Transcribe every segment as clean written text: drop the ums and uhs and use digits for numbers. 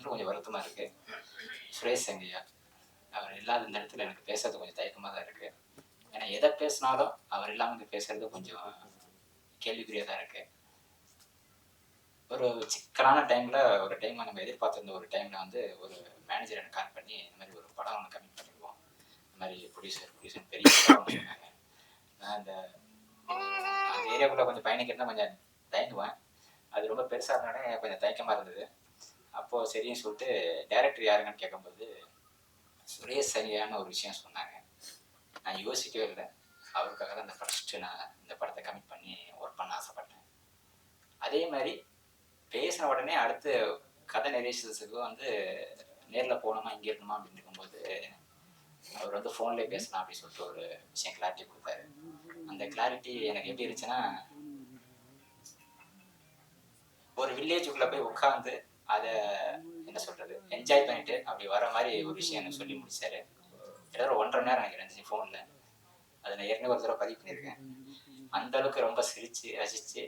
இன்னும் கொஞ்சம் வருத்தமாக இருக்குது. சுரேஷ் சங்கையா அவர் இல்லாத இந்த இடத்துல எனக்கு பேசுறது கொஞ்சம் தயக்கமாக தான் இருக்குது. ஏன்னா எதை பேசினாலும் அவர் இல்லாமல் இங்கே பேசுறது கொஞ்சம் கேள்விக்குறியாக தான் இருக்குது. ஒரு சிக்கலான டைமில் ஒரு டைம் நம்ம எதிர்பார்த்துருந்த ஒரு டைமில் வந்து ஒரு மேனேஜர் எனக்கு கால் பண்ணி இந்த மாதிரி ஒரு படம் ஒன்று கமிட் பண்ணிடுவோம், இந்த மாதிரி ப்ரொடியூசர் பெரிய படம் ஒன்று சொன்னாங்க. நான் அந்த ஏரியாவுக்குள்ளே கொஞ்சம் பயணிக்கிறதா கொஞ்சம் தயங்குவேன். அது ரொம்ப பெருசாக இருந்தோடனே கொஞ்சம் தயக்கமாக இருந்தது. அப்போது சரின்னு சொல்லிட்டு டைரக்டர் யாருங்கன்னு கேட்கும்போது சுரேஷ் சரியான ஒரு விஷயம் சொன்னாங்க. நான் யோசிக்கவே இல்லை. அவருக்காக தான் இந்த ஃபர்ஸ்ட்டு நான் இந்த படத்தை கமிட் பண்ணி ஒர்க் பண்ண ஆசைப்பட்டேன். அதே மாதிரி பேசின உடனே அடுத்து கதை நெரேஷன்ஸுக்கு வந்து நேரில் போகணுமா இங்கே இருக்கணுமா அப்படின்னு இருக்கும்போது அவர் வந்து ஃபோன்லேயே பேசலாம் அப்படின்னு சொல்லிட்டு ஒரு விஷயம் கிளாரிட்டி கொடுத்தாரு. அந்த கிளாரிட்டி எனக்கு எப்படி இருந்துச்சுன்னா, ஒரு வில்லேஜுக்குள்ளே போய் உட்காந்து அதை என்ன சொல்கிறது என்ஜாய் பண்ணிட்டு அப்படி வர மாதிரி ஒரு விஷயம் எனக்கு சொல்லி முடிச்சாரு. கிட்டத்தட்ட 1.5 மணி நேரம் எனக்கு இருந்துச்சு ஃபோனில். அதை நான் ஏற்கனவே ஒரு தடவை பதிவு பண்ணியிருக்கேன். அந்த அளவுக்கு ரொம்ப சிரித்து ரசித்து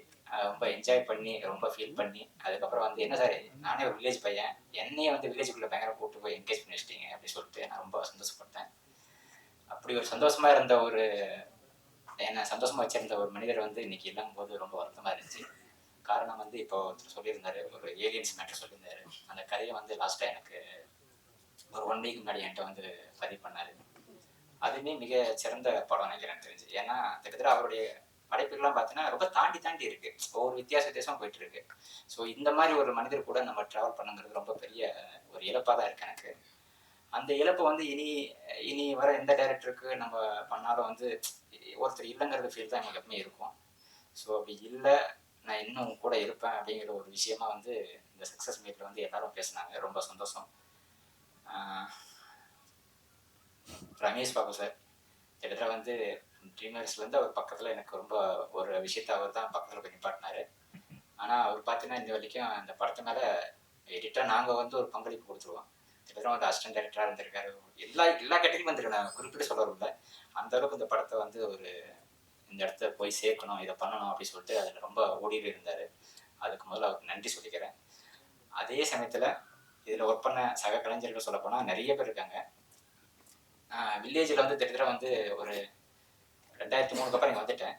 ரொம்ப என்ஜாய் பண்ணி ரொம்ப ஃபீல் பண்ணி அதுக்கப்புறம் வந்து என்ன சார் நானே ஒரு வில்லேஜ் பையன், என்னையே வந்து வில்லேஜுக்குள்ளே பயங்கர கூப்பிட்டு போய் என்கேஜ் பண்ணி வச்சிட்டீங்க அப்படின்னு சொல்லிட்டு நான் ரொம்ப சந்தோஷப்பட்டேன். அப்படி ஒரு சந்தோஷமாக இருந்த ஒரு என்னை சந்தோஷமாக வச்சிருந்த ஒரு மனிதர் வந்து இன்னைக்கு இல்லாமல் போது ரொம்ப வருத்தமாக இருந்துச்சு. காரணம் வந்து இப்போ ஒருத்தர் சொல்லியிருந்தாரு, ஒரு ஏலியன்ஸ் மேட்டர் சொல்லியிருந்தாரு. அந்த கதையை வந்து லாஸ்ட்டாக எனக்கு ஒரு 1 வீக் முன்னாடி என்கிட்ட வந்து பதிவு பண்ணார். அதுவுமே மிக சிறந்த படம் நினைக்கிறேன் தெரிஞ்சு. ஏன்னா கிட்டத்தட்ட அவருடைய படைப்புகள்லாம் பார்த்தீங்கன்னா ரொம்ப தாண்டி இருக்கு, ஒவ்வொரு வித்தியாசமாக போயிட்டு இருக்கு. ஸோ இந்த மாதிரி ஒரு மனிதர் கூட நம்ம ட்ராவல் பண்ணுங்கிறது ரொம்ப பெரிய ஒரு இழப்பாக தான் இருக்கு எனக்கு. அந்த இழப்பு வந்து இனி வர எந்த டைரக்டருக்கு நம்ம பண்ணாலும் வந்து ஒருத்தர் இல்லைங்கிறது ஃபீல் தான் எனக்கு எப்பவுமே இருக்கும். ஸோ அப்படி இல்லை, நான் இன்னும் கூட இருப்பேன் அப்படிங்கிற ஒரு விஷயமா வந்து இந்த சக்ஸஸ் மீட்டில் வந்து எல்லாரும் பேசினாங்க. ரொம்ப சந்தோஷம். ரமேஷ் பாபு சார் கிட்டத்தட்ட வந்து ட்ரீமர்ஸ்லேருந்து அவர் பக்கத்தில் எனக்கு ரொம்ப ஒரு விஷயத்தை அவர் தான் பக்கத்தில் போய் நிப்பாட்டினார். ஆனால் அவர் பார்த்தீங்கன்னா இந்த வரைக்கும் அந்த படத்து மேலே எடிட்டாக நாங்கள் வந்து ஒரு பங்களிப்பு கொடுத்துருவோம். கிட்டத்தட்ட ஒரு அசிஸ்டன்ட் டைரக்டராக இருந்திருக்காரு. எல்லா கேட்டகரியும் வந்துருக்கு. நான் குறிப்பிட்டு சொல்ல வரல. அந்த அளவுக்கு இந்த படத்தை வந்து ஒரு இந்த இடத்த போய் சேர்க்கணும், இதை பண்ணணும் அப்படின்னு சொல்லிட்டு அதில் ரொம்ப ஓடிட்டு இருந்தார். அதுக்கு முதல்ல அவருக்கு நன்றி சொல்லிக்கிறேன். அதே சமயத்தில் இதில் ஒர்க் பண்ண சக கலைஞர்கள் சொல்லப்போனால் நிறைய பேர் இருக்காங்க. வில்லேஜில் வந்து கிட்டத்தட்ட வந்து ஒரு 2003 அப்புறம் இங்கே வந்துட்டேன்.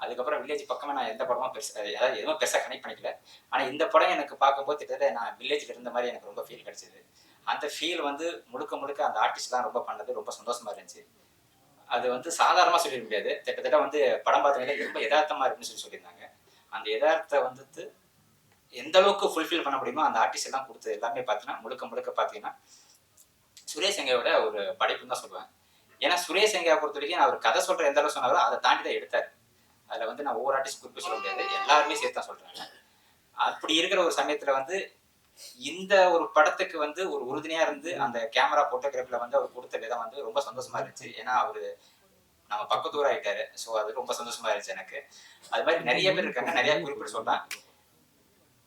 அதுக்கப்புறம் வில்லேஜ் பக்கமாக நான் எந்த படமும் அதாவது எதுவும் பெருசாக கனெக்ட் பண்ணிக்கல. ஆனால் இந்த படம் எனக்கு பார்க்கும்போது கிட்டத்தட்ட நான் வில்லேஜில் இருந்த மாதிரி எனக்கு ரொம்ப ஃபீல் கிடச்சிது. அந்த ஃபீல் வந்து முழுக்க அந்த ஆர்டிஸ்ட்லாம் ரொம்ப பண்ணது ரொம்ப சந்தோஷமாக இருந்துச்சு. அது வந்து சாதாரணமாக சொல்லிட முடியாது. கிட்டத்தட்ட வந்து படம் பார்த்தீங்கன்னா ரொம்ப யதார்த்தமாக இருக்குன்னு சொல்லியிருந்தாங்க. அந்த யதார்த்தத்தை வந்து எந்த அளவுக்கு ஃபுல்ஃபில் பண்ண முடியுமோ அந்த ஆர்டிஸ்ட் எல்லாம் கொடுத்து எல்லாமே பார்த்தீங்கன்னா முழுக்க பார்த்தீங்கன்னா சுரேஷ் சங்கையோட ஒரு படைப்புன்னு தான் சொல்லுவேன். ஏன்னா சுரேஷ் சங்கையை பொறுத்த வரைக்கும் நான் ஒரு கதை சொல்கிற எந்த அளவுக்கு சொன்னாலும் அதை தாண்டி தான் எடுத்தார். அதில் வந்து நான் ஒவ்வொரு ஆர்டிஸ்ட் குறிப்பிட்டு சொல்ல முடியாது, எல்லாருமே சேர்த்து தான் சொல்கிறாங்க. அப்படி இருக்கிற ஒரு சமயத்தில் வந்து இந்த ஒரு படத்துக்கு வந்து ஒரு உறுதுணையாக இருந்து அந்த கேமரா போட்டோகிராஃபில் வந்து அவர் கொடுத்த விதம் வந்து ரொம்ப சந்தோஷமாக இருந்துச்சு. ஏன்னா அவர் நம்ம பக்கத்தூர் ஆகிட்டாரு. ஸோ அது ரொம்ப சந்தோஷமாக இருந்துச்சு எனக்கு. அது மாதிரி நிறைய பேர் இருக்காங்க, நிறைய குறிப்பிட்டு சொல்லலாம்.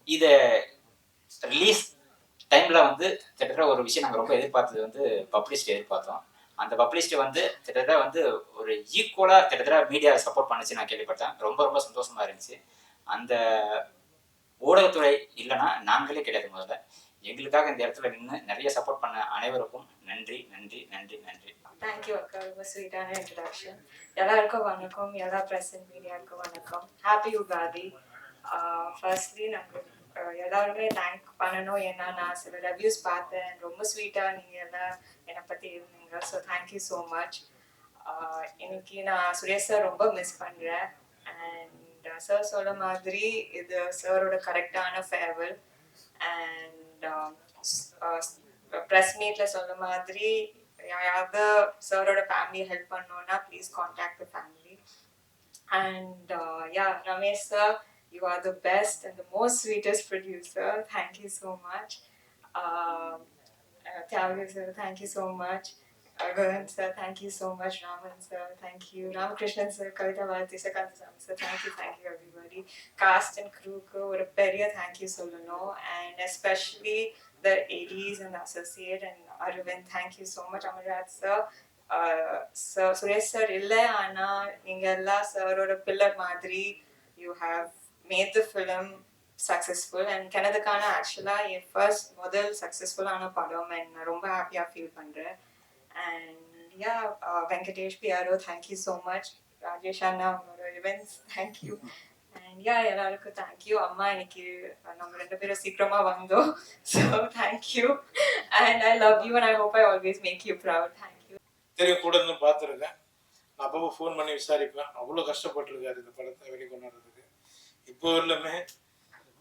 இதை ரிலீஸ் டைமில் வந்து கிட்டத்தட்ட ஒரு விஷயம் நாங்கள் ரொம்ப எதிர்பார்த்தது வந்து பப்ளிசிட்டி எதிர்பார்த்தோம். அந்த பப்ளிசிட்டி வந்து கிட்டத்தட்ட வந்து ஒரு ஈக்குவலாக கிட்டத்தட்ட மீடியா சப்போர்ட் பண்ணுச்சு நான் கேள்விப்பட்டேன். ரொம்ப சந்தோஷமாக இருந்துச்சு. அந்த ஊடகத்துறை இல்லைன்னா நாங்களே கிடையாது. முதல்ல எங்களுக்காக இந்த இடத்துல நின்று நிறைய சப்போர்ட் பண்ண அனைவருக்கும் நன்றி. தேங்க்யூ அக்கா, ரொம்ப ஸ்வீட்டான இன்ட்ரடக்ஷன். எல்லாருக்கும் வணக்கம், எல்லா ப்ரெசன்ட் மீடியாவுக்கும் வணக்கம். ஹாப்பி யுகாதி. ஃபர்ஸ்ட்லி நாங்கள் எல்லாருமே தேங்க் பண்ணணும். ஏன்னா நான் சில ரிவ்யூஸ் பார்த்தேன், ரொம்ப ஸ்வீட்டாக நீங்கள் எல்லாம் என்னை பற்றி இருந்தீங்க. So thank you so much. இன்னைக்கு நான் சுரேஷ் சார் ரொம்ப மிஸ் பண்ணுறேன். அண்ட் சார் சொல்ல மாதிரி இது சாரோட கரெக்டான ஃபேர்வெல். அண்ட் ப்ரெஸ் மீட்டில் சொல்ல மாதிரி யாராவது சாரோட ஃபேமிலி ஹெல்ப் பண்ணோன்னா please contact the family. And Ramesh sir, you are the best and the most sweetest producer. Thank you so much. Tyagi sir, thank you so much. Govind sir, thank you so much. Raman sir, thank you. Ramakrishnan sir, Kavita Bharati sir, Kanthasamy sir, thank you everybody. Cast and crew ko oru periya thank you solano, and especially the ADs and the associate and Arvind, thank you so much. Amarjyot sir, Suresh sir illa ana neenga ella sir oda pillar madri. You have made the film successful and கனதுக்கான ஆக்சுவலாக என் முதல் சக்ஸஸ்ஃபுல்லான படம் and நான் ரொம்ப ஹாப்பியாக feel பண்ணுறேன். And yeah Venkatesh பியாரோ தேங்க்யூ ஸோ மச். ராஜேஷ் அண்ணா அவங்களோட இவெண்ட்ஸ் தேங்க்யூ. அண்ட் யா எல்லாருக்கும் தேங்க்யூ. அம்மா இன்னைக்கு நம்ம 2 பேரும் சீக்கிரமாக வந்தோம். So thank you and I love you and I hope I always make you proud. Thank you. தெரியும், கூட இருந்து பார்த்துருக்கேன். நான் அப்பப்போ ஃபோன் பண்ணி விசாரிப்பேன். அவ்வளோ கஷ்டப்பட்டுருக்காரு இந்த படத்தை வெளிக்கொண்டாடுறதுக்கு. இப்போ இல்லைமே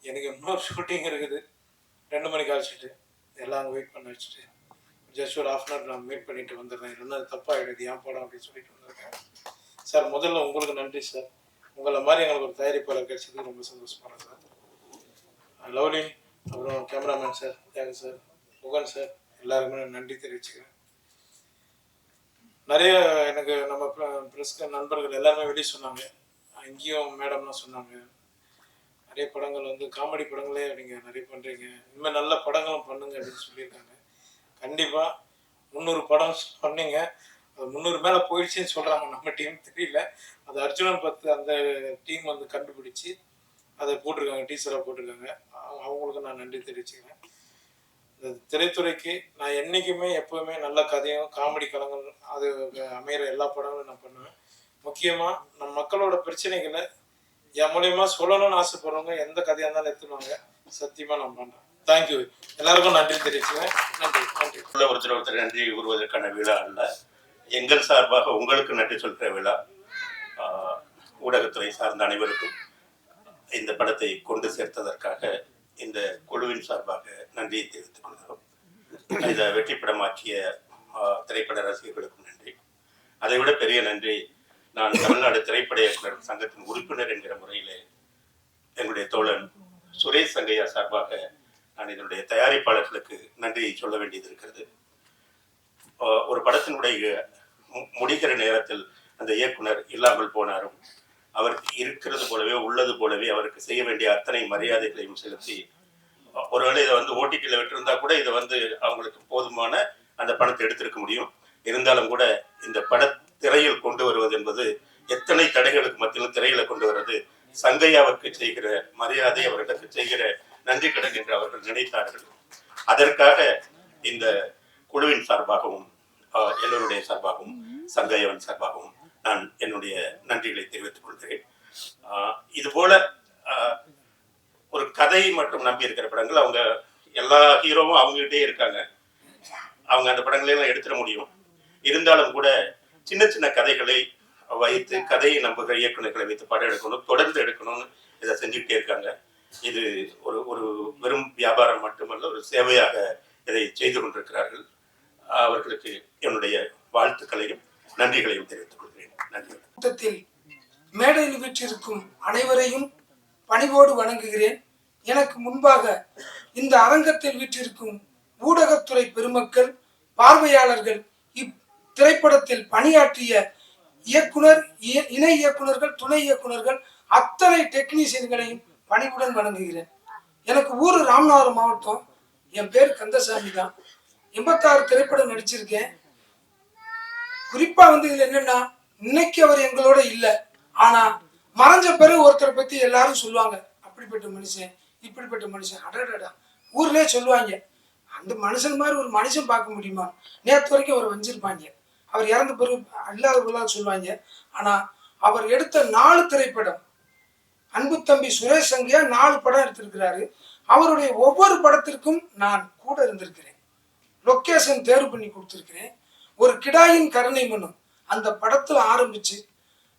எனக்கு இன்னொரு ஷூட்டிங் இருக்குது, 2 மணிக்கு அழைச்சிட்டு எல்லாம் அங்கே வெயிட் பண்ண வச்சுட்டு ஜஸ்ட் ஒரு 1/2 நான் மீட் பண்ணிட்டு வந்துடுறேன். இல்லைன்னா தப்பாகிடுது என் படம் அப்படின்னு சொல்லிட்டு வந்திருக்கேன். சார் முதல்ல உங்களுக்கு நன்றி சார். உங்களை மாதிரி எங்களுக்கு ஒரு தயாரிப்பாளர் கிடைச்சது ரொம்ப சந்தோஷமான சார். லவ்லின், அப்புறம் கேமராமேன் சார், தியாகு சார், முகன் சார், எல்லாருக்குமே நன்றி தெரிவிச்சுக்கிறேன். நிறைய எனக்கு நம்ம ப்ரெஸ் நண்பர்கள் எல்லாருமே வெளியே சொன்னாங்க, இங்கேயும் மேடம்லாம் சொன்னாங்க, நிறைய படங்கள் வந்து காமெடி படங்களே நீங்கள் நிறைய பண்ணுறீங்க, இனிமேல் நல்ல படங்களும் பண்ணுங்க அப்படின்னு சொல்லியிருக்காங்க. கண்டிப்பாக 300 படம் பண்ணீங்க, அது 300 மேலே போயிடுச்சுன்னு சொல்கிறாங்க. நம்ம டீம் தெரியல, அது அர்ஜுனன் 10 அந்த டீம் வந்து கண்டுபிடிச்சி அதை போட்டிருக்காங்க, டீச்சராக போட்டிருக்காங்க. அவங்களுக்கு நான் நன்றி தெரிவிச்சுக்கிறேன். இந்த திரைத்துறைக்கு நான் என்றைக்குமே எப்போவுமே நல்ல கதையும் காமெடி கலங்கள் அது அமைகிற எல்லா படங்களும் நான் பண்ணுவேன். முக்கியமாக நம்ம மக்களோட பிரச்சனைகளை என் மூலியமா சொல்லணும்னு ஆசைப்படுறவங்க எந்த கதையாக இருந்தாலும் எடுத்துருவாங்க. சத்தியமாக நான் பண்ணுறேன். தேங்க்யூ. எல்லாருக்கும் நன்றி தெரிவிச்சுக்கிறேன். நன்றி நன்றி. ஒருத்தர் நன்றி கூறுவதற்கான விழா அல்ல, எங்கள் சார்பாக உங்களுக்கு நன்றி சொல்கிற விழா. ஊடகத்துறை சார்ந்த அனைவருக்கும் இந்த படத்தை கொண்டு சேர்த்ததற்காக இந்த குழுவின் சார்பாக நன்றியை தெரிவித்துக் கொள்கிறோம். இதை வெற்றி படமாக்கிய திரைப்பட ரசிகர்களுக்கும் நன்றி. அதை விட பெரிய நன்றி நான் தமிழ்நாடு திரைப்பட இயக்குனர் சங்கத்தின் உறுப்பினர் என்கிற முறையிலே எங்களுடைய தோழன் சுரேஷ் சங்கையா சார்பாக நான் இதனுடைய தயாரிப்பாளர்களுக்கு நன்றியை சொல்ல வேண்டியது இருக்கிறது. ஒரு படத்தினுடைய முடிகிற நேரத்தில் அந்த இயக்குனர் இல்லாமல் போனாரும் அவர் இருக்கிறது போலவே உள்ளது போலவே அவருக்கு செய்ய வேண்டிய அத்தனை மரியாதைகளையும் செலுத்தி, ஒருவேளை இதை வந்து ஓடிடியில் விட்டிருந்தா கூட இதை வந்து அவங்களுக்கு போதுமான அந்த பணத்தை எடுத்திருக்க முடியும். இருந்தாலும் கூட இந்த பட திரையில் கொண்டு வருவது என்பது எத்தனை தடைகளுக்கு மத்தியிலும் திரையில கொண்டு வருவது சங்கையாவுக்கு செய்கிற மரியாதை, அவர்களுக்கு செய்கிற நன்றி கடன் என்று அவர்கள் நினைத்தார்கள். அதற்காக இந்த குழுவின் சார்பாகவும் எல்லோருடைய சார்பாகவும் சங்கையவன் சார்பாகவும் நான் என்னுடைய நன்றிகளை தெரிவித்துக் கொள்கிறேன். இது போல ஒரு கதை மட்டும் நம்பி இருக்கிற படங்கள், அவங்க எல்லா ஹீரோவும் அவங்ககிட்டே இருக்காங்க, அவங்க அந்த படங்களையெல்லாம் எடுத்துட முடியும். இருந்தாலும் கூட சின்ன சின்ன கதைகளை வைத்து கதையை நம்புகிற இயக்குநர்களை வைத்து படம் எடுக்கணும், தொடர்ந்து எடுக்கணும்னு இதை செஞ்சுக்கிட்டே இருக்காங்க. இது ஒரு ஒரு வெறும் வியாபாரம் மட்டுமல்ல, ஒரு சேவையாக இதை செய்து கொண்டிருக்கிறார்கள். அவர்களுக்கு என்னுடைய வாழ்த்துக்களையும் நன்றிகளையும் தெரிவித்துக் கொள்கிறேன். நன்றி. கூட்டத்தில் மேடையில் வீற்றிருக்கும் அனைவரையும் பணிவோடு வணங்குகிறேன். எனக்கு முன்பாக இந்த அரங்கத்தில் வீற்றிருக்கும் ஊடகத்துறை பெருமக்கள், பார்வையாளர்கள், இத்திரைப்படத்தில் பணியாற்றிய இயக்குனர், இணை இயக்குனர்கள், துணை இயக்குனர்கள், அத்தனை டெக்னீசியன்களையும் பணிவுடன் வணங்குகிறேன். எனக்கு ஊர் ராமநாதபுரம் மாவட்டம். என் பேர் கந்தசாமி தான். 86 திரைப்படம் நடிச்சிருக்கேன். குறிப்பா வந்து இதுல என்னன்னா, இன்னைக்கு அவர் எங்களோட இல்லை, ஆனா மறைஞ்ச பிறகு ஒருத்தரை பத்தி எல்லாரும் சொல்லுவாங்க, அப்படிப்பட்ட மனுஷன், இப்படிப்பட்ட மனுஷன், அடடா ஊர்லயே சொல்லுவாங்க. அந்த மனுஷன் மாதிரி ஒரு மனுஷன் பார்க்க முடியுமா? நேற்று வரைக்கும் அவர் வஞ்சிருப்பாங்க, அவர் இறந்த பிறகு இல்லாதவர்களாக சொல்லுவாங்க. ஆனா அவர் எடுத்த 4 திரைப்படம், அன்பு தம்பி சுரேஷ் சங்கையா 4 படம் எடுத்திருக்கிறாரு. அவருடைய ஒவ்வொரு படத்திற்கும் நான் கூட இருந்திருக்கிறேன், லொக்கேஷன் தேர்வு பண்ணி கொடுத்துருக்கிறேன். ஒரு கிடாயின் கருணை மனு அந்த படத்துல ஆரம்பிச்சு,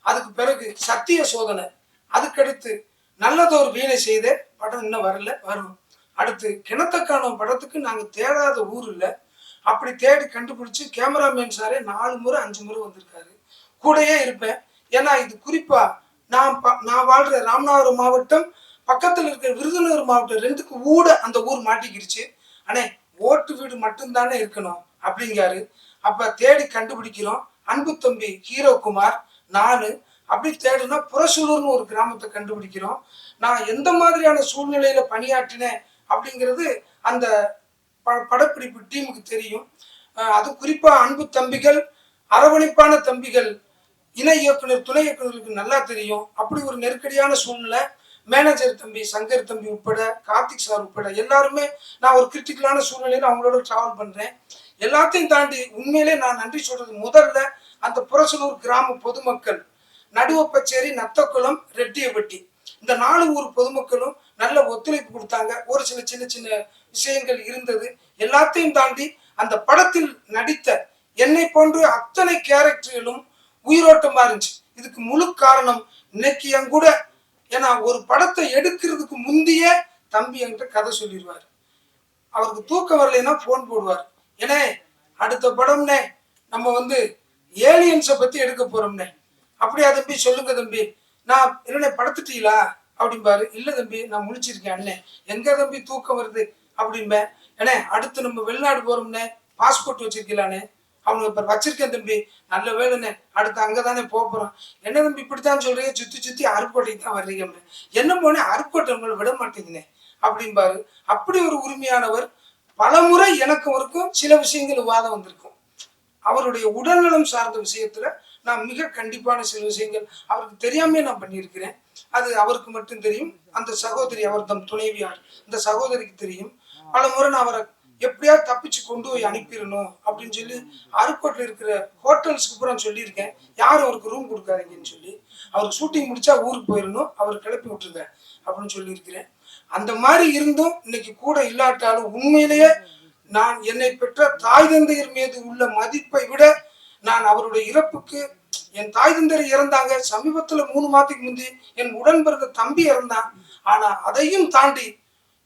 அதுக்கு பிறகு சத்திய சோதனை, அதுக்கடுத்து நல்லதொரு வீணை செய்த படம் இன்னும் வரல, வரும். அடுத்து கிணத்தக்கான படத்துக்கு நாங்கள் தேடாத ஊர் இல்லை, அப்படி தேடி கண்டுபிடிச்சு கேமராமேன் சாரே 4 முறை 5 முறை வந்திருக்காரு. கூடயே இருப்பேன். ஏன்னா இது குறிப்பா நான் வாழ்ற ராமநாதபுரம் மாவட்டம் பக்கத்தில் இருக்கிற விருதுநகர் மாவட்டம் 2க்கு ஊட அந்த ஊர் மாட்டிக்கிடுச்சு. அண்ணே ஓட்டு வீடு மட்டும்தானே இருக்கணும் அப்படிங்காரு. அப்ப தேடி கண்டுபிடிக்கிறோம். அன்பு தம்பி ஹீரோ குமார், நானு அப்படி தேடுனா புறசூலூர்னு ஒரு கிராமத்தை கண்டுபிடிக்கிறோம். நான் எந்த மாதிரியான சூழ்நிலையில பணியாற்றினேன் அப்படிங்கிறது அந்த படப்பிடிப்பு டீமுக்கு தெரியும். அது குறிப்பா அன்பு தம்பிகள், அரவணைப்பான தம்பிகள், இணை இயக்குனர், துணை இயக்குனருக்கு நல்லா தெரியும். அப்படி ஒரு நெருக்கடியான சூழ்நிலை, மேனேஜர் தம்பி சங்கர் தம்பி உட்பட, கார்த்திக் சார் உட்பட எல்லாருமே நான் ஒரு கிரிட்டிக்கலான சூழ்நிலையில் அவங்களோட டிராவல் பண்ணுறேன். எல்லாத்தையும் தாண்டி உண்மையிலே நான் நன்றி சொல்றது முதல்ல அந்த புரசலூர் கிராம பொதுமக்கள், நடுவப்பச்சேரி, நத்தக்குளம், ரெட்டியப்பட்டி, இந்த 4 ஊர் பொதுமக்களும் நல்ல ஒத்துழைப்பு கொடுத்தாங்க. ஒரு சில சின்ன சின்ன விஷயங்கள் இருந்தது. எல்லாத்தையும் தாண்டி அந்த படத்தில் நடித்த என்னை போன்று அத்தனை கேரக்டர்களும் உயிரோட்டமா இருந்துச்சு. இதுக்கு முழு காரணம் இன்னைக்கு என் கூட, ஏன்னா ஒரு படத்தை எடுக்கிறதுக்கு முந்தையே தம்பி என்கிட்ட கதை சொல்லிடுவார். அவருக்கு தூக்கம் வரலைன்னா போன் போடுவார், ஏன்னே அடுத்த படம்னே நம்ம ஏலியன்ஸை பத்தி எடுக்க போறோம்னே. அப்படியா தம்பி, சொல்லுங்க தம்பி. நான் என்னண்ணே படுத்துட்டீங்களா அப்படின்பாரு. இல்லை தம்பி நான் முழிச்சிருக்கேன். அண்ணே எங்க தம்பி தூக்கம் வருது அப்படின்பேன். ஏன்னே அடுத்து நம்ம வெளிநாடு போறோம்னே, பாஸ்போர்ட் வச்சிருக்கலானே. அவனுக்கு இப்போ வச்சிருக்கேன் தம்பி. நல்ல வேலைண்ணே, அடுத்து அங்கதானே போறோம். என்ன தம்பி இப்படித்தான் சொல்றீங்க, சுத்தி சுத்தி அருப்புக்கோட்டைக்கு தான் வர்றீங்க. என்ன போனே அருப்புக்கோட்டை உங்களை விட மாட்டேங்குனே அப்படின்பாரு. அப்படி ஒரு உரிமையானவர். பலமுறை எனக்கு இருக்கும் சில விஷயங்கள் விவாதம் வந்திருக்கும். அவருடைய உடல்நலம் சார்ந்த விஷயத்துல நான் மிக கண்டிப்பான சில விஷயங்கள் அவருக்கு தெரியாமே நான் பண்ணியிருக்கிறேன். அது அவருக்கு மட்டும் தெரியும். அந்த சகோதரி, அவர் தம் துணைவியார், இந்த சகோதரிக்கு தெரியும். பல முறை நான் அவரை எப்படியாவது தப்பிச்சு கொண்டு போய் அனுப்பிடணும் அப்படின்னு சொல்லி அருக்கோட்டில் இருக்கிற ஹோட்டல்ஸ்க்கு பூரா சொல்லியிருக்கேன், யாரும் அவருக்கு ரூம் கொடுக்காதீங்கன்னு சொல்லி. அவர் ஷூட்டிங் முடிச்சா ஊருக்கு போயிடணும், அவர் கிளப்பி விட்டுருங்க அப்படின்னு சொல்லியிருக்கிறேன். அந்த மாதிரி இருந்தும் இன்னைக்கு கூட இல்லாட்டாலும் உண்மையிலேயே நான் என்னை பெற்ற தாய் தந்தையர் மீது உள்ள மதிப்பை விட நான் அவருடைய இறப்புக்கு, என் தாய் தந்தையர் இறந்தாங்க சமீபத்துல 3 மாதத்துக்கு முந்தி, என் உடன் பிறந்த தம்பி இறந்தான். ஆனா அதையும் தாண்டி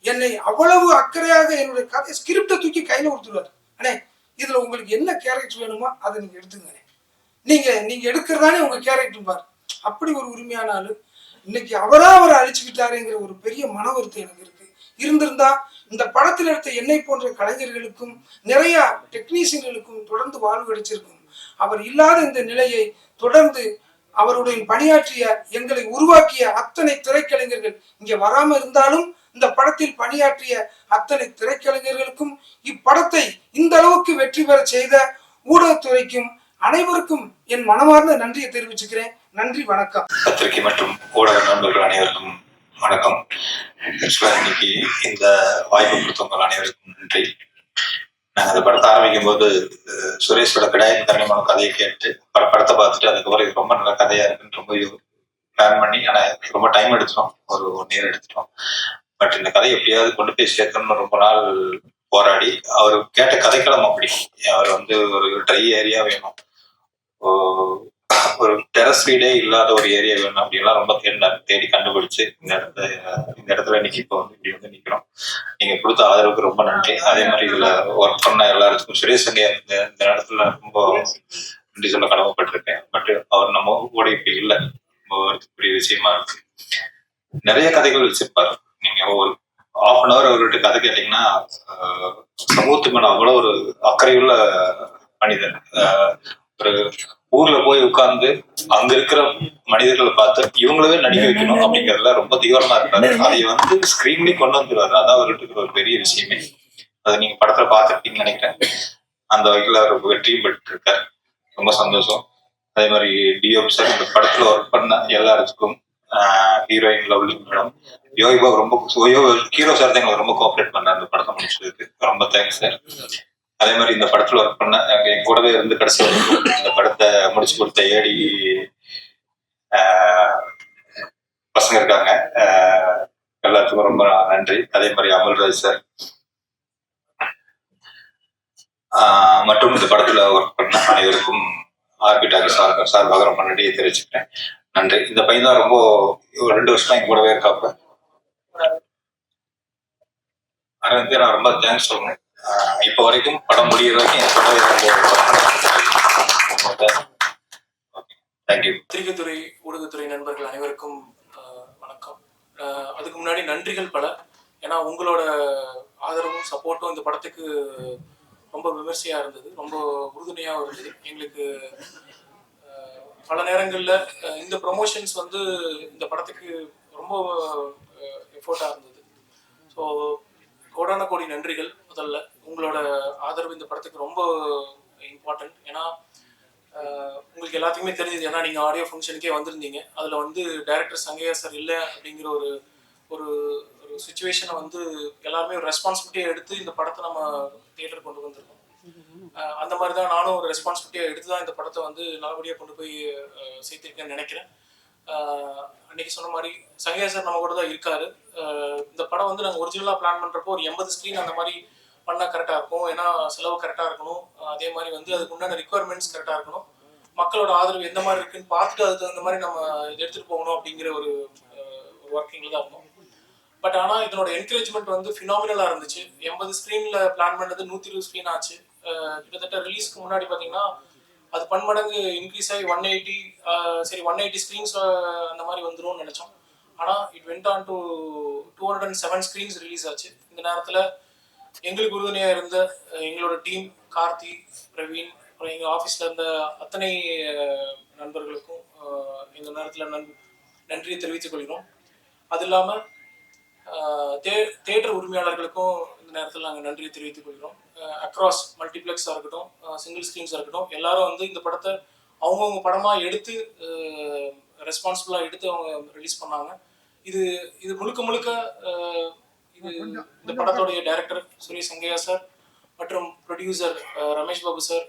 என்னை அவ்வளவு அக்கறையாக என்னுடைய கதை ஸ்கிரிப்டை தூக்கி கையில கொடுத்துருவார். அண்ணே இதுல உங்களுக்கு என்ன கேரக்டர் வேணுமோ அதை நீங்க எடுத்துங்க, நீங்க எடுக்கிறதானே உங்க கேரக்டர் பார். அப்படி ஒரு உரிமையான ஆளு. இன்னைக்கு அவரை அழிச்சுக்கிட்டாருங்கிற ஒரு பெரிய மன வருத்தம் எனக்கு இருக்கு. இருந்திருந்தா இந்த படத்தில் எடுத்த என்னை போன்ற கலைஞர்களுக்கும் நிறைய டெக்னீஷியன்களுக்கும் தொடர்ந்து வாழ்வு கிடைச்சிருக்கும். அவர் இல்லாத இந்த நிலையை தொடர்ந்து அவருடைய பணியாற்றிய, எங்களை உருவாக்கிய அத்தனை திரைக்கலைஞர்கள் இங்கே வராம இருந்தாலும் இந்த படத்தில் பணியாற்றிய அத்தனை திரைக்கலைஞர்களுக்கும், இப்படத்தை இந்த அளவுக்கு வெற்றி பெற செய்த ஊடகத்துறைக்கும் அனைவருக்கும் என் மனமார்ந்த நன்றியை தெரிவிச்சுக்கிறேன். நன்றி, வணக்கம். பத்திரிகை மற்றும் ஊடக நண்பர்கள் அனைவருக்கும் வணக்கம். இன்னைக்கு இந்த வாய்ப்பு கொடுத்தவங்க அனைவருக்கும் நன்றி. நாங்கள் அந்த படத்தை ஆரம்பிக்கும் போது சுரேஷோட கிடாயின் தனிமான கதையை கேட்டு படத்தை பார்த்துட்டு அதுக்கப்புறம் இது ரொம்ப நல்ல கதையா இருக்குன்னு ரொம்ப பிளான் பண்ணி, ஆனால் ரொம்ப டைம் எடுத்துட்டோம், ஒரு 1 year எடுத்துட்டோம். பட் இந்த கதையை எப்படியாவது கொண்டு போய் சேர்க்கணும்னு ரொம்ப நாள் போராடி, அவர் கேட்ட கதைக்களம் அப்படி. அவர் ஒரு ட்ரை ஏரியா வேணும், ஒரு டெரஸ் வீடே இல்லாத ஒரு ஏரியா வேணும் அப்படின்லாம் ரொம்ப தேடி கண்டுபிடிச்சு இந்த இடத்துல இன்னைக்கு இப்போ இப்படி நிக்கிறோம். நீங்க கொடுத்த ஆதரவுக்கு ரொம்ப நன்றி. அதே மாதிரி இதுல ஒர்க் பண்ண எல்லாருக்கும் சுரேஷ் இந்த இடத்துல ரொம்ப நன்றி சொல்ல கடமைப்பட்டிருக்கேன். பட் அவர் நம்ம கூட இப்ப இல்லை, ரொம்ப வருத்தக்கூடிய விஷயமா இருக்கு. நிறைய கதைகள் வச்சிருப்பாரு. நீங்க ஒரு 1/2 hour அவர்கிட்ட கதை கேட்டீங்கன்னா, சமூகத்துக்கு மேல அவ்வளவு ஒரு அக்கறையுள்ள மனிதர். ஒரு ஊர்ல போய் உட்கார்ந்து அங்க இருக்கிற மனிதர்களை பார்த்து இவங்களவே நடிக்க வைக்கணும் அப்படிங்கறதுல ரொம்ப தீவிரமா இருக்காரு. அதை ஸ்கிரீன்லயே கொண்டு வந்துருவாரு. அதான் அவர்கிட்ட ஒரு பெரிய விஷயமே. அதை நீங்க படத்துல பார்த்துருப்பீங்கன்னு நினைக்கிறேன். அந்த வகையில அவர் வெற்றியும் பெற்று இருக்காரு. ரொம்ப சந்தோஷம். அதே மாதிரி டிஓபி சார், இந்த படத்துல ஒர்க் பண்ண எல்லாருக்கும், ஹீரோயின் லவ்லி மேடம், யோகி ரொம்ப ஹீரோ சார் தான் எங்களுக்கு ரொம்ப கோஆப்ரேட் பண்ணார் இந்த படத்தை முடிச்சதுக்கு. ரொம்ப தேங்க்ஸ் சார். அதே மாதிரி இந்த படத்துல ஒர்க் பண்ண என் கூடவே இருந்து கடைசி வரைக்கும் இந்த படத்தை முடிச்சு கொடுத்த ஏடி பசங்க இருக்காங்க, எல்லாத்துக்கும் ரொம்ப நன்றி. அதே மாதிரி அமல்ராஜ் சார் மற்றும் இந்த படத்துல ஒர்க் பண்ண அனைவருக்கும் ஆர்கிடாக் சார்பாக ரொம்ப நன்றியை தெரிவிச்சுக்கிறேன். நன்றி. இந்த பையன் தான் ரொம்ப 2 வருஷமா எங்க கூடவே இருக்காப்ப. அரவிந்த் நான் ரொம்ப தேங்க்ஸ் சொல்லணும். இப்ப வரைக்கும் படம் முடிகிற வரைக்கும் தேங்க்யூ. பத்திரிகைத்துறை ஊடகத்துறை நண்பர்கள் அனைவருக்கும் வணக்கம். அதுக்கு முன்னாடி நன்றிகள் பல. ஏன்னா உங்களோட ஆதரவும் சப்போர்ட்டும் இந்த படத்துக்கு ரொம்ப விமர்சையா இருந்தது, ரொம்ப உறுதுணையாகவும் இருந்தது எங்களுக்கு. பல நேரங்களில் இந்த ப்ரொமோஷன்ஸ் இந்த படத்துக்கு ரொம்ப எஃபோர்ட்டாக இருந்தது. ஸோ கோடான கோடி நன்றிகள். முதல்ல உங்களோட ஆதரவு இந்த படத்துக்கு ரொம்ப இம்பார்ட்டன்ட். ஏன்னா உங்களுக்கு எல்லாத்துக்குமே தெரிஞ்சது, ஏன்னா நீங்கள் ஆடியோ ஃபங்க்ஷனுக்கே வந்திருந்தீங்க. அதில் டைரக்டர் சங்கையா சார் இல்லை அப்படிங்கிற ஒரு ஒரு ஒரு சுச்சுவேஷனை வந்து எல்லாருமே ஒரு ரெஸ்பான்சிபிலிட்டியை எடுத்து இந்த படத்தை நம்ம தியேட்டர் கொண்டு வந்திருக்கோம். அந்த மாதிரி தான் நானும் ஒரு ரெஸ்பான்சிபிலிட்டியை எடுத்து தான் இந்த படத்தை வந்து நல்லபடியாக கொண்டு போய் சேர்த்திருக்கேன்னு நினைக்கிறேன். அன்னைக்கு சொன்ன மாதிரி சங்கையா சார் நம்ம கூட தான் இருக்காரு. இந்த படம் வந்து நாங்கள் ஒரிஜினலாக பிளான் பண்ணுறப்போ ஒரு 80 ஸ்க்ரீன் அந்த மாதிரி பண்ணால் கரெக்டாக இருக்கும். ஏன்னா செலவு கரெக்டாக இருக்கணும். அதே மாதிரி வந்து அதுக்கு உண்டான ரிக்குவயர்மெண்ட்ஸ் கரெக்டாக இருக்கணும். மக்களோட ஆதரவு எந்த மாதிரி இருக்குன்னு பார்த்துட்டு அதுக்கு தகுந்த மாதிரி நம்ம எடுத்துகிட்டு போகணும் அப்படிங்கிற ஒரு ஒர்க்கிங்கில் தான் இருந்தோம். பட் ஆனால் இதனோட என்கரேஜ்மெண்ட் வந்து ஃபினாமினலாக இருந்துச்சு. 80 ஸ்க்ரீனில் பிளான் பண்ணது 120 ஸ்க்ரீன் ஆச்சு. கிட்டத்தட்ட ரிலீஸ்க்கு முன்னாடி பார்த்தீங்கன்னா அது பன்மடங்கு இன்க்ரீஸ் ஆகி 180 ஸ்க்ரீன்ஸ் அந்த மாதிரி வந்துரும்னு நினச்சோம். ஆனால் it went on to 207 screens release ஆச்சு. இந்த நேரத்தில் எங்களுக்கு உறுதுணையாக இருந்த எங்களோட டீம் கார்த்தி, பிரவீன், அப்புறம் எங்கள் ஆஃபீஸில் இருந்த அத்தனை நண்பர்களுக்கும் இந்த நேரத்தில் நன்றியை தெரிவித்துக் கொள்கிறோம். அது இல்லாமல் தியேட்டர் உரிமையாளர்களுக்கும் இந்த நேரத்தில் நாங்கள் நன்றியை தெரிவித்துக் கொள்கிறோம். அக்ராஸ் மல்டிப்ளெக்ஸாக இருக்கட்டும், சிங்கிள் ஸ்க்ரீன்ஸாக இருக்கட்டும், எல்லாரும் வந்து இந்த படத்தை அவங்கவுங்க படமாக எடுத்து ரெஸ்பான்சிபிளாக எடுத்து அவங்க ரிலீஸ் பண்ணாங்க. இது முழுக்க இது இந்த படத்தோடைய டைரக்டர் சுரேஷ் சங்கையா சார் மற்றும் producer Ramesh Babu sir,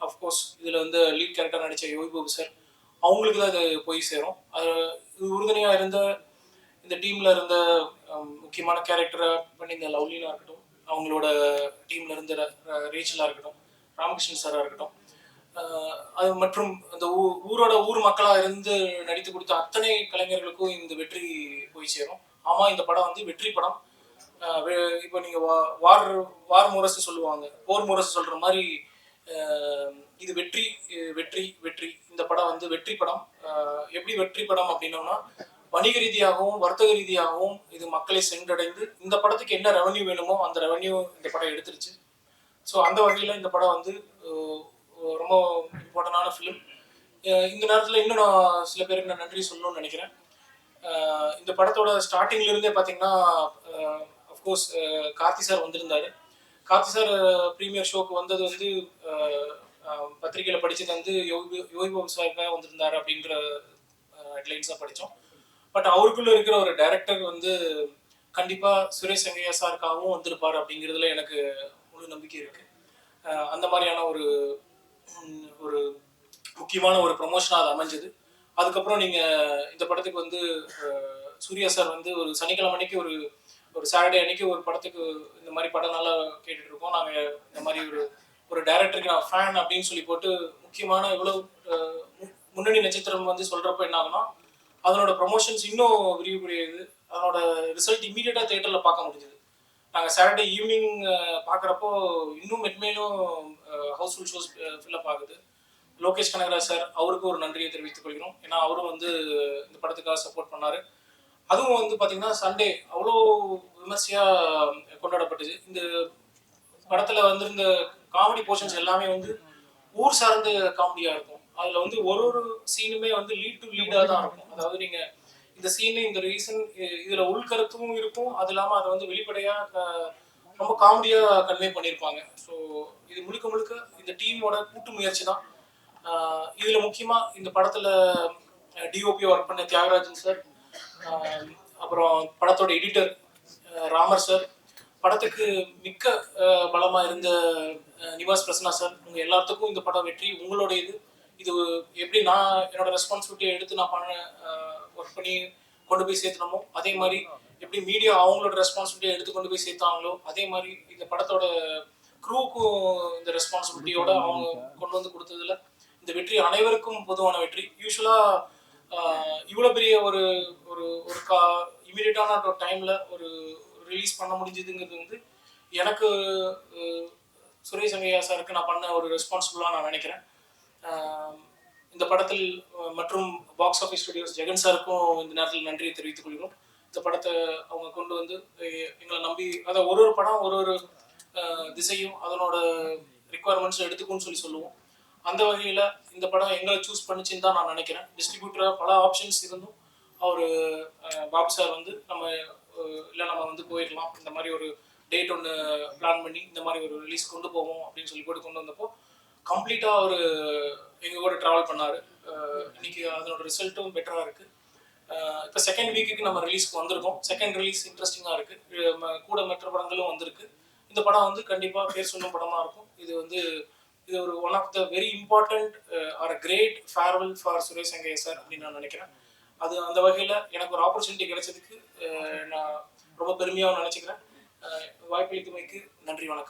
of course இதில் வந்து லீட் கேரக்டர் நடித்த யோகி பாபு சார், அவங்களுக்கு தான் இது போய் சேரும். இது உறுதுணையாக இருந்த இந்த டீமில் இருந்த முக்கியமான கேரக்டராக பண்ணியிருந்த லவ்லினா இருக்கட்டும், அவங்களோட டீமில் இருந்த ரேச்சலாக இருக்கட்டும், ராமகிருஷ்ணன் சாராக இருக்கட்டும், அது மற்றும் அந்த ஊர் மக்களாக இருந்து நடித்து கொடுத்த அத்தனை கலைஞர்களுக்கும் இந்த வெற்றி போய் சேரும். ஆமாம், இந்த படம் வந்து வெற்றி படம். இப்போ நீங்கள் வார் முரசு சொல்லுவாங்க, போர் முரசு சொல்கிற மாதிரி இது வெற்றி வெற்றி வெற்றி. இந்த படம் வந்து வெற்றி படம். எப்படி வெற்றி படம் அப்படின்னோம்னா, வணிக ரீதியாகவும் வர்த்தக ரீதியாகவும் இது மக்களை சென்றடைந்து இந்த படத்துக்கு என்ன ரெவன்யூ வேணுமோ அந்த ரெவன்யூ இந்த படம் எடுத்துருச்சு. ஸோ அந்த வகையில் இந்த படம் வந்து ரொம்ப இம்பார்ட்டண்டான ஃபிலிம். இந்த நேரத்தில் இன்னும் நான் சில பேருக்கு நான் நன்றி சொல்லணும்னு நினைக்கிறேன். இந்த படத்தோட ஸ்டார்டிங்லேருந்தே பார்த்தீங்கன்னா அஃப்கோர்ஸ் கார்த்தி சார் வந்திருந்தார். கார்த்தி சார் ப்ரீமியர் ஷோக்கு வந்தது வந்து பத்திரிகையில் படித்தது வந்து யோகி பாபு சாருக்காக வந்திருந்தார் அப்படின்ற ஹெட்லைன்ஸாக படித்தோம். பட் அவருக்குள்ளே இருக்கிற ஒரு டைரக்டர் வந்து கண்டிப்பாக சுரேஷ் சங்கையா சாருக்காகவும் வந்திருப்பார் அப்படிங்கிறதுல எனக்கு முழு நம்பிக்கை இருக்குது. அந்த மாதிரியான ஒரு முக்கியமான ஒரு ப்ரொமோஷனாக அது அமைஞ்சது. அதுக்கப்புறம் நீங்கள் இந்த படத்துக்கு வந்து சூர்யா சார் வந்து ஒரு சனிக்கிழமை அன்னைக்கு ஒரு சாட்டர்டே அன்னைக்கு ஒரு படத்துக்கு இந்த மாதிரி படம் நல்லா கேட்டுட்டு இருக்கோம். நாங்கள் இந்த மாதிரி ஒரு டைரக்டருக்கு நான் ஃபேன் அப்படின்னு சொல்லி போட்டு முக்கியமான இவ்வளோ முன்னணி நட்சத்திரம் வந்து சொல்கிறப்ப என்ன ஆகுனா அதனோட ப்ரொமோஷன்ஸ் இன்னும் விரிவுபடுது. அதனோட ரிசல்ட் இமீடியட்டாக தியேட்டரில் பார்க்க முடிஞ்சுது. நாங்கள் சாட்டர்டே ஈவினிங் பார்க்குறப்போ இன்னும் மென்மேலும் ஹவுஸ்ஃபுல் ஷோஸ் ஃபில்லப் ஆகுது. லோகேஷ் கனகராஜ் சார், அவருக்கும் ஒரு நன்றியை தெரிவித்துக் கொள்கிறோம். ஏன்னா அவரும் வந்து இந்த படத்துக்காக சப்போர்ட் பண்ணார். அதுவும் வந்து பார்த்தீங்கன்னா சண்டே அவ்வளோ விமர்சையாக கொண்டாடப்பட்டுச்சு. இந்த படத்தில் வந்திருந்த காமெடி போர்ஷன்ஸ் எல்லாமே வந்து ஊர் சார்ந்த காமெடியாக இருக்கும். அதில் வந்து ஒரு சீனுமே வந்து லீடாக தான் இருக்கும். அதாவது நீங்கள் இந்த சீனு இந்த ரீசன் இதில் உள்கருத்தும் இருக்கும், அது இல்லாமல் அதை வந்து வெளிப்படையாக ரொம்ப காமெடியாக கன்வே பண்ணியிருப்பாங்க. ஸோ இது முழுக்க இந்த டீமோட கூட்டு முயற்சி தான். இதில் முக்கியமாக இந்த படத்தில் டிஓபி ஒர்க் பண்ண தியாகராஜன் சார், அப்புறம் படத்தோட எடிட்டர் ராமர் சார், படத்துக்கு மிக்க பலமாக இருந்த நிவாஸ் பிரசன்னா சார், உங்கள் எல்லாத்துக்கும் இந்த படம் வெற்றி உங்களோட இது எப்படி நான் என்னோட ரெஸ்பான்சிபிலிட்டியை எடுத்து நான் ஒர்க் பண்ணி கொண்டு போய் சேர்த்தனமோ அதே மாதிரி எப்படி மீடியா அவங்களோட ரெஸ்பான்சிபிலிட்டியை எடுத்து கொண்டு போய் சேர்த்தாங்களோ அதே மாதிரி இந்த படத்தோட க்ரூவுக்கும் இந்த ரெஸ்பான்சிபிலிட்டியோட அவங்க கொண்டு வந்து கொடுத்ததுல இந்த வெற்றி அனைவருக்கும் பொதுவான வெற்றி. யூஸ்வலாக இவ்வளோ பெரிய ஒரு இமீடியட்டான ஒரு டைமில் ஒரு ரிலீஸ் பண்ண முடிஞ்சதுங்கிறது வந்து எனக்கு சுரேஷ் சங்கையா சாருக்கு நான் பண்ண ஒரு ரெஸ்பான்சிபிளாக நான் நினைக்கிறேன். இந்த படத்தில் மற்றும் பாக்ஸ் ஆஃபீஸ் ஸ்டுடியோஸ் ஜெகன் சாருக்கும் இந்த நேரத்தில் நன்றியை தெரிவித்துக் கொள்கிறோம். இந்த படத்தை அவங்க கொண்டு வந்து எங்களை நம்பி அதை ஒரு படம் ஒரு திசையும் அதனோட ரிக்குவயர்மெண்ட்ஸும் எடுத்துக்கும்னு சொல்லுவோம். அந்த வகையில் இந்த படம் எங்களை சூஸ் பண்ணிச்சுன்னு தான் நான் நினைக்கிறேன். டிஸ்ட்ரிபியூட்டராக பல ஆப்ஷன்ஸ் இருந்தும் அவர் பாபு சார் வந்து நம்ம வந்து போயிடலாம், இந்த மாதிரி ஒரு டேட் ஒன்று பிளான் பண்ணி இந்த மாதிரி ஒரு ரிலீஸ் கொண்டு போவோம் அப்படின்னு சொல்லி போட்டு கொண்டு வந்தப்போ கம்ப்ளீட்டாக அவர் எங்கள் கூட ட்ராவல் பண்ணார். இன்னைக்கு அதனோட ரிசல்ட்டும் பெட்டராக இருக்குது. இப்போ செகண்ட் வீக்குக்கு நம்ம ரிலீஸ்க்கு வந்திருக்கோம். செகண்ட் ரிலீஸ் இன்ட்ரெஸ்டிங்காக இருக்குது. கூட மற்ற படங்களும் வந்திருக்கு. இந்த படம் வந்து கண்டிப்பாக பேர் சொல்லும் படமாக இருக்கும். இது ஒரு one of the very important or a great farewell for Suresh Sangaiah sir அப்படின்னு நான் நினைக்கிறேன். அது அந்த வகையில் எனக்கு ஒரு ஆப்பர்ச்சுனிட்டி கிடைச்சதுக்கு நான் ரொம்ப பெருமையாக நினச்சிக்கிறேன். வாய்ப்பளித்தமைக்கு நன்றி, வணக்கம்.